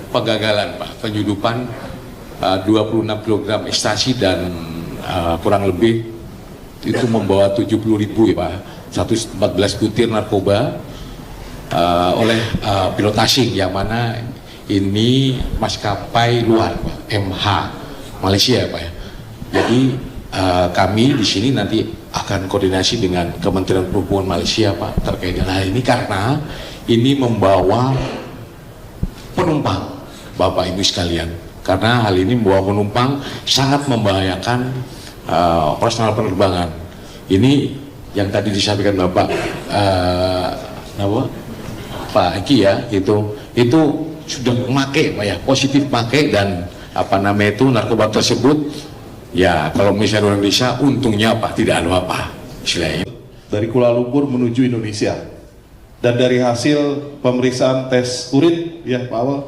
penggagalan Pak, penyudupan 26 kg ekstasi dan kurang lebih itu membawa 70.000 ya Pak, 114 butir narkoba oleh pilot asing, yang mana ini maskapai luar Pak, MH Malaysia Pak ya. Jadi kami di sini nanti akan koordinasi dengan Kementerian Perhubungan Malaysia Pak terkait dengan hal ini, karena ini membawa penumpang Bapak Ibu sekalian, karena hal ini membawa penumpang sangat membahayakan operasional penerbangan. Ini yang tadi disampaikan Bapak Pak Eki ya, itu sudah memakai Pak ya, positif pakai, dan narkoba tersebut ya kalau misalnya orang Indonesia untungnya Pak tidak ada apa istilahnya. Dari Kuala Lumpur menuju Indonesia, dan dari hasil pemeriksaan tes urin ya Pak Awal,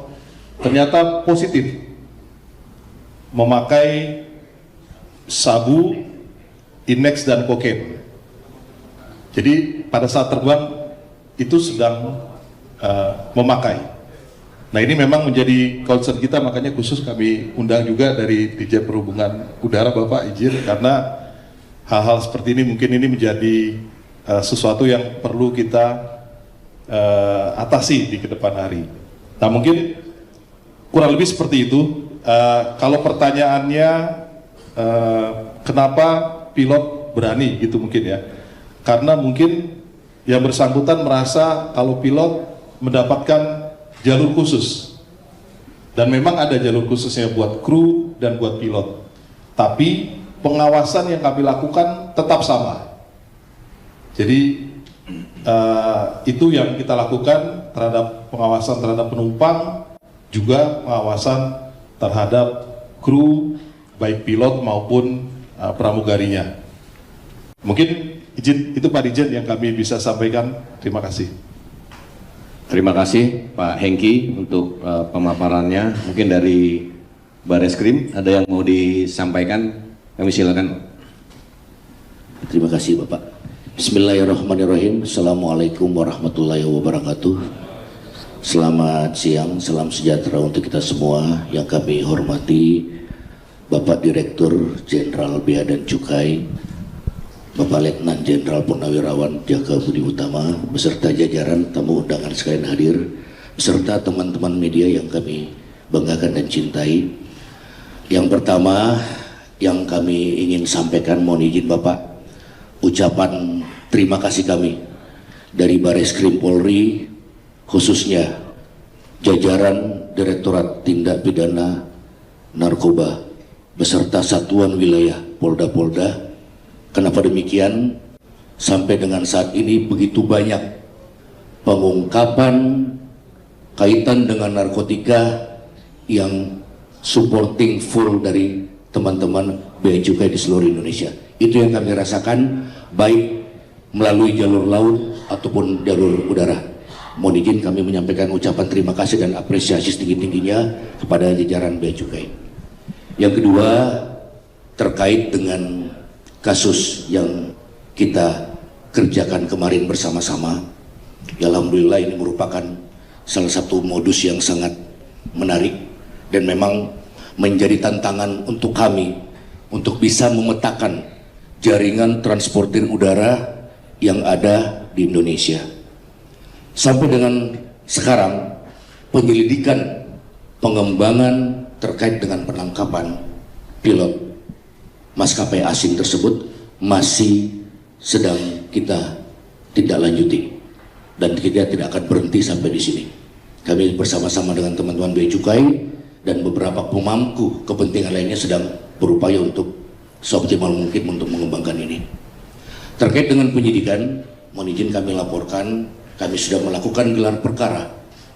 ternyata positif memakai sabu, Inex dan kokain. Jadi pada saat terbang itu sedang memakai. Nah ini memang menjadi concern kita, makanya khusus kami undang juga dari Dirjen Perhubungan Udara Bapak izin, karena hal-hal seperti ini mungkin ini menjadi sesuatu yang perlu kita atasi di kedepan hari. Nah mungkin kurang lebih seperti itu. Kalau pertanyaannya kenapa pilot berani gitu mungkin ya, karena mungkin yang bersangkutan merasa kalau pilot mendapatkan jalur khusus, dan memang ada jalur khususnya buat kru dan buat pilot, tapi pengawasan yang kami lakukan tetap sama. Jadi itu yang kita lakukan terhadap pengawasan terhadap penumpang, juga pengawasan terhadap kru baik pilot maupun pramugarinya. Mungkin izin itu Pak Dirjen yang kami bisa sampaikan. Terima kasih. Terima kasih Pak Hengki untuk pemaparannya. Mungkin dari Bareskrim ada yang mau disampaikan, kami silakan. Terima kasih Bapak. Bismillahirrahmanirrahim. Assalamualaikum warahmatullahi wabarakatuh. Selamat siang, salam sejahtera untuk kita semua. Yang kami hormati Bapak Direktur Jenderal Bea dan Cukai, Bapak Letnan Jenderal Purnawirawan Jaka Budi Utama, beserta jajaran tamu undangan sekalian hadir, beserta teman-teman media yang kami banggakan dan cintai. Yang pertama yang kami ingin sampaikan, mohon izin Bapak, ucapan terima kasih kami dari Bareskrim Polri, khususnya jajaran Direktorat Tindak Pidana Narkoba beserta satuan wilayah Polda-Polda. Kenapa demikian? Sampai dengan saat ini begitu banyak pengungkapan kaitan dengan narkotika yang supporting full dari teman-teman Bea Cukai di seluruh Indonesia. Itu yang kami rasakan, baik melalui jalur laut ataupun jalur udara. Mohon izin kami menyampaikan ucapan terima kasih dan apresiasi setinggi-tingginya kepada jajaran Bea Cukai. Yang kedua, terkait dengan kasus yang kita kerjakan kemarin bersama-sama, ya alhamdulillah ini merupakan salah satu modus yang sangat menarik dan memang menjadi tantangan untuk kami untuk bisa memetakan jaringan transportir udara yang ada di Indonesia. Sampai dengan sekarang penyelidikan pengembangan terkait dengan penangkapan pilot maskapai asing tersebut masih sedang kita tindak lanjuti, dan kita tidak akan berhenti sampai di sini. Kami bersama-sama dengan teman-teman Bea Cukai dan beberapa pemangku kepentingan lainnya sedang berupaya untuk seoptimal mungkin untuk mengembangkan ini. Terkait dengan penyidikan, mohon izin kami laporkan, kami sudah melakukan gelar perkara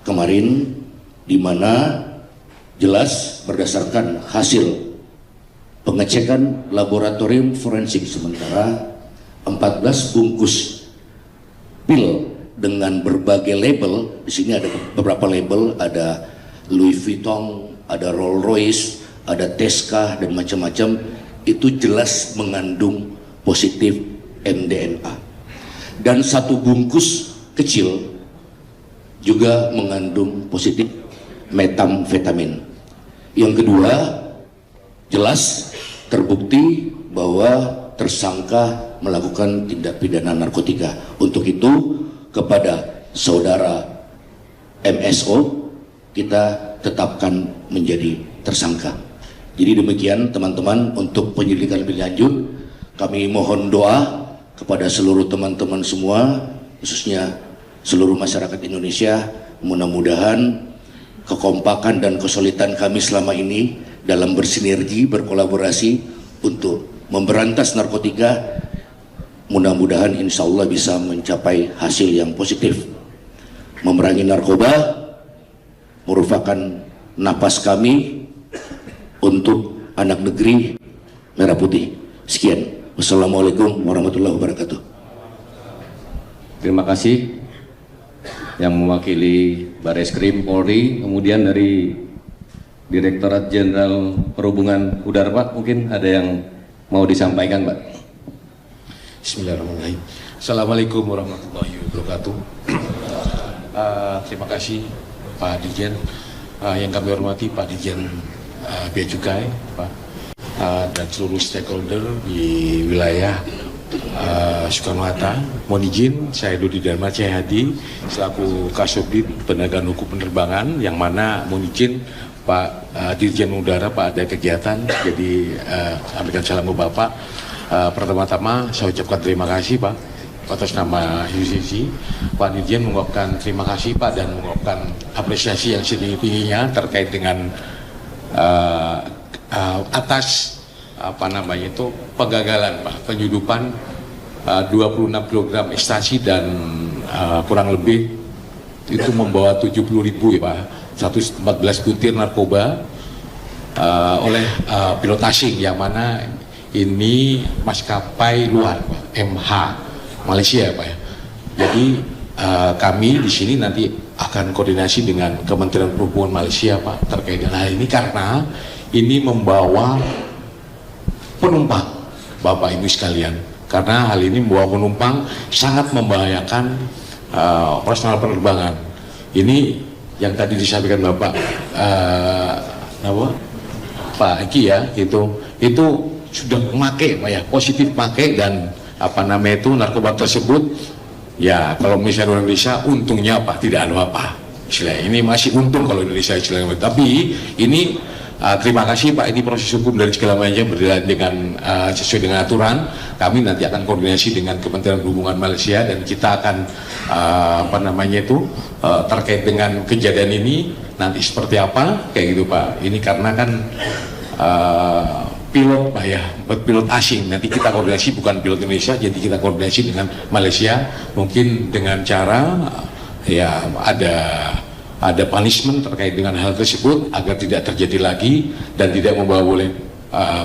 kemarin, di mana jelas berdasarkan hasil pengecekan laboratorium forensik sementara 14 bungkus pil dengan berbagai label. Di sini ada beberapa label, ada Louis Vuitton, ada Rolls Royce, ada Tesca dan macam-macam. Itu jelas mengandung positif MDMA. Dan satu bungkus kecil juga mengandung positif metamfetamin. Yang kedua, jelas terbukti bahwa tersangka melakukan tindak pidana narkotika. Untuk itu, kepada saudara MSO kita tetapkan menjadi tersangka. Jadi demikian teman-teman, untuk penyelidikan lebih lanjut kami mohon doa kepada seluruh teman-teman semua, khususnya seluruh masyarakat Indonesia. Mudah-mudahan kekompakan dan kesulitan kami selama ini dalam bersinergi, berkolaborasi untuk memberantas narkotika, mudah-mudahan insya Allah bisa mencapai hasil yang positif. Memerangi narkoba merupakan napas kami untuk anak negeri merah putih. Sekian. Wassalamualaikum warahmatullahi wabarakatuh. Terima kasih yang mewakili Bareskrim Polri, kemudian dari Direktorat Jenderal Perhubungan Udara, Pak, mungkin ada yang mau disampaikan, Pak. Bismillahirrahmanirrahim. Assalamualaikum warahmatullahi wabarakatuh. Terima kasih Pak Dirjen, yang kami hormati Pak Dirjen Bea Cukai, Pak, dan seluruh stakeholder di wilayah Soekarno-Hatta. Mohon izin, saya Dodi Dharma Cahyadi selaku Kasubdit Penegakan Hukum Penerbangan, yang mana mohon izin Pak Dirjen Udara, Pak, ada kegiatan, jadi sampaikan salam ke Bapak. Pertama-tama saya ucapkan terima kasih Pak atas nama UCC. Pak Dirjen mengucapkan terima kasih Pak, dan mengucapkan apresiasi yang setinggi-tingginya terkait dengan atas penggagalan Pak, penyudupan 26 kg ekstasi dan kurang lebih itu membawa 70.000 ya Pak, 114 butir narkoba oleh pilot asing, yang mana ini maskapai luar Pak, MH Malaysia Pak ya. Jadi kami di sini nanti akan koordinasi dengan Kementerian Perhubungan Malaysia Pak terkait dengan hal ini, karena ini membawa penumpang Bapak Ibu sekalian, karena hal ini membawa penumpang sangat membahayakan operasional penerbangan. Ini yang tadi disampaikan Bapak Pak Eki ya, itu sudah memakai Pak ya, positif pakai, dan narkoba tersebut ya, kalau misalnya Indonesia untungnya Pak tidak ada apa, istilahnya ini masih untung kalau Indonesia istilahnya. Tapi ini terima kasih Pak, ini proses hukum dari segala macam berjalan dengan sesuai dengan aturan. Kami nanti akan koordinasi dengan Kementerian Perhubungan Malaysia, dan kita akan terkait dengan kejadian ini nanti seperti apa kayak gitu Pak. Ini karena kan pilot Pak ya, pilot asing, nanti kita koordinasi, bukan pilot Indonesia, jadi kita koordinasi dengan Malaysia, mungkin dengan cara ya ada punishment terkait dengan hal tersebut agar tidak terjadi lagi dan tidak membawa boleh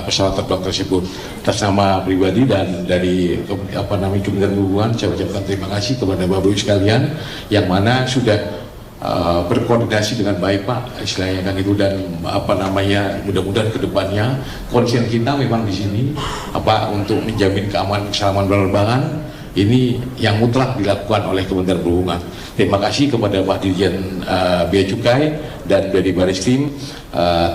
pesawat terbang tersebut. Atas nama pribadi dan dari Kementerian Perhubungan, saya ucapkan terima kasih kepada Bapak Ibu sekalian, yang mana sudah berkoordinasi dengan baik Pak, istilahnya kan itu, dan mudah-mudahan kedepannya konsen kita memang di sini untuk menjamin keamanan keselamatan penerbangan ini yang mutlak dilakukan oleh Kementerian Perhubungan. Terima kasih kepada Pak Dirjen Bea Cukai dan dari Bareskrim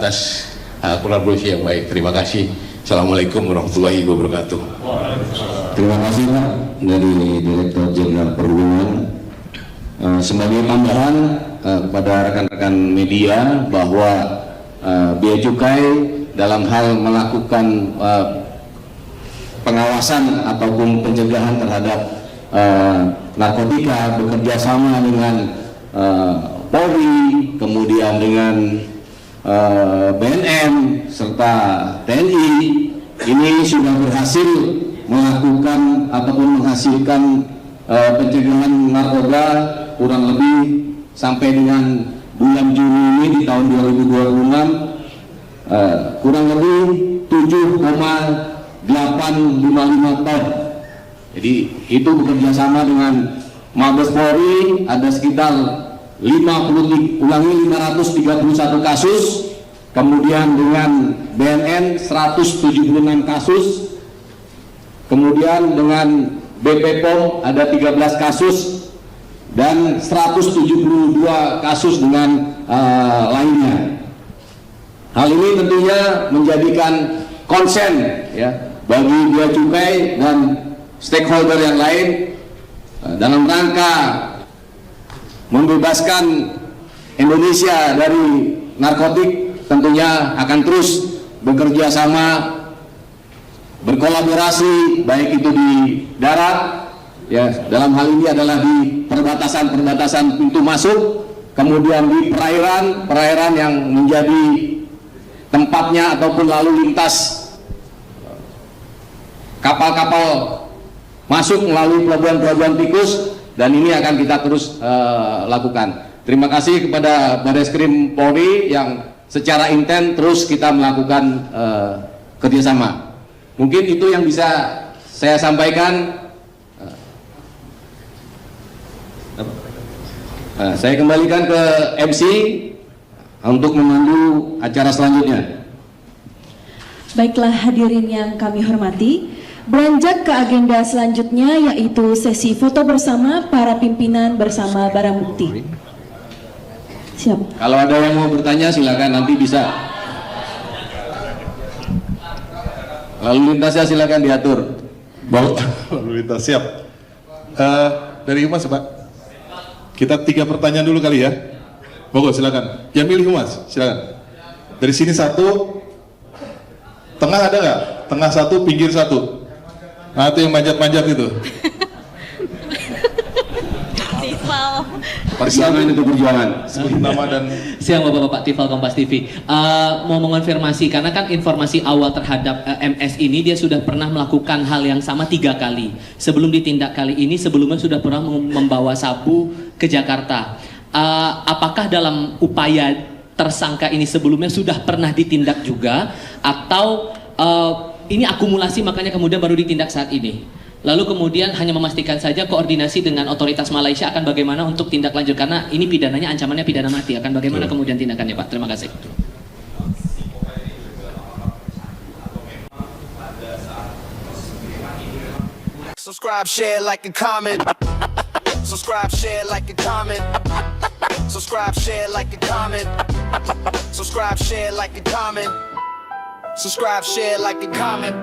atas kolaborasi yang baik. Terima kasih. Assalamualaikum warahmatullahi wabarakatuh. Terima kasih Pak dari Direktur Jenderal Perhubungan. Sebagai tambahan kepada rekan-rekan media bahwa Bea Cukai dalam hal melakukan pengawasan ataupun pencegahan terhadap narkotika bekerja sama dengan Polri, kemudian dengan BNN serta TNI, ini sudah berhasil melakukan ataupun menghasilkan pencegahan narkoba kurang lebih sampai dengan bulan Juni ini di tahun 2026 kurang lebih 7,855 ton. Jadi itu bekerja sama dengan Mabes Polri ada sekitar 531 kasus, kemudian dengan BNN 176 kasus, kemudian dengan BP POM ada 13 kasus, dan 172 kasus dengan lainnya. Hal ini tentunya menjadikan konsen ya bagi Bea Cukai dan stakeholder yang lain dalam rangka membebaskan Indonesia dari narkotik. Tentunya akan terus bekerja sama, berkolaborasi, baik itu di darat, ya dalam hal ini adalah di perbatasan pintu masuk, kemudian di perairan yang menjadi tempatnya ataupun lalu lintas kapal-kapal masuk melalui pelabuhan-pelabuhan tikus, dan ini akan kita terus lakukan. Terima kasih kepada Bareskrim Polri yang secara intens terus kita melakukan kerjasama. Mungkin itu yang bisa saya sampaikan. Saya kembalikan ke MC untuk memandu acara selanjutnya. Baiklah hadirin yang kami hormati, beranjak ke agenda selanjutnya yaitu sesi foto bersama para pimpinan bersama barang bukti. Siap. Kalau ada yang mau bertanya silakan, nanti bisa. Lalu lintasnya silakan diatur. Lalu lintas siap. Dari Humas Pak, kita 3 pertanyaan dulu kali ya. Monggo silakan. Yang milih Humas, silakan. Dari sini 1, tengah ada nggak? Tengah 1, pinggir 1. Nah itu yang manjat-manjat itu. Perjuangan itu perjuangan. Sebut nama dan Siang Bapak-Bapak, Tifal Kompas TV. Mau mengonfirmasi karena kan informasi awal terhadap MS ini dia sudah pernah melakukan hal yang sama 3 kali. Sebelum ditindak kali ini sebelumnya sudah pernah membawa sabu ke Jakarta. Apakah dalam upaya tersangka ini sebelumnya sudah pernah ditindak juga atau ini akumulasi makanya kemudian baru ditindak saat ini? Lalu kemudian hanya memastikan saja koordinasi dengan otoritas Malaysia akan bagaimana untuk tindak lanjut, karena ini pidananya ancamannya pidana mati, akan bagaimana kemudian tindakannya Pak? Terima kasih. Subscribe, share, like, and comment. Subscribe, share, like, and comment. Subscribe, share, like, and comment. Subscribe, share, like, and comment. Subscribe, share, like, and comment.